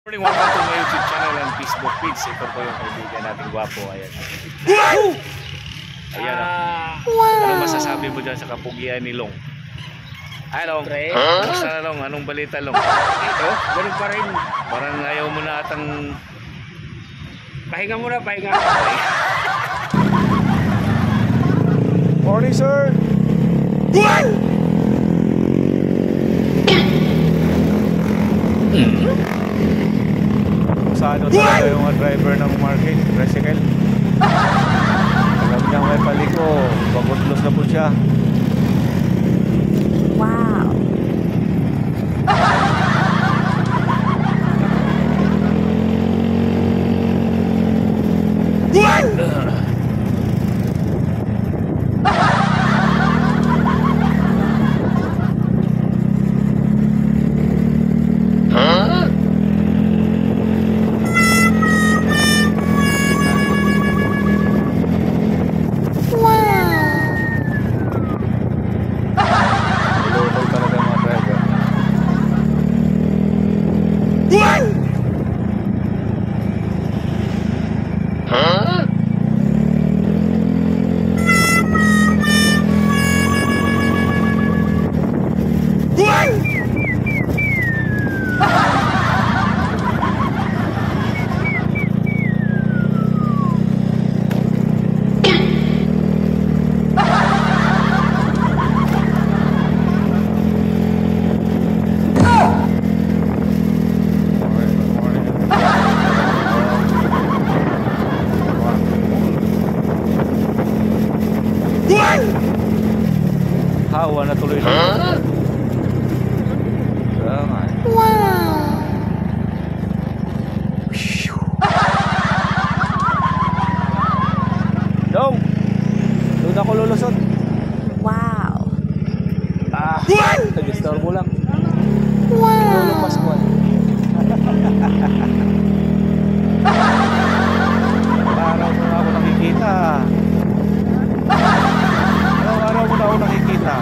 Morning, welcome to my YouTube channel and Facebook page. Ito po yung kaibigan nating gwapo. Ayan. Ayan. Wow. Anong masasabi mo dyan sa kapugian ni Long? Ay, Long. Basta na, Long. Anong balita, Long? Ito, ganun pa rin. Parang ayaw mo na atang... Pahinga muna, pahinga. Morning, sir. Saan talaga yung driver ng market, tricycle. Alam niya may paliko, bagutlos na po siya. Wow. Local talaga mga driver. Hawa na tuloy na. Wow. Dong. Doon ako lulusot. Wow. Nag-store mo lang. Wow. Lolo Pascual. Araw mo na ako nakikita. Araw mo na ako nakikita.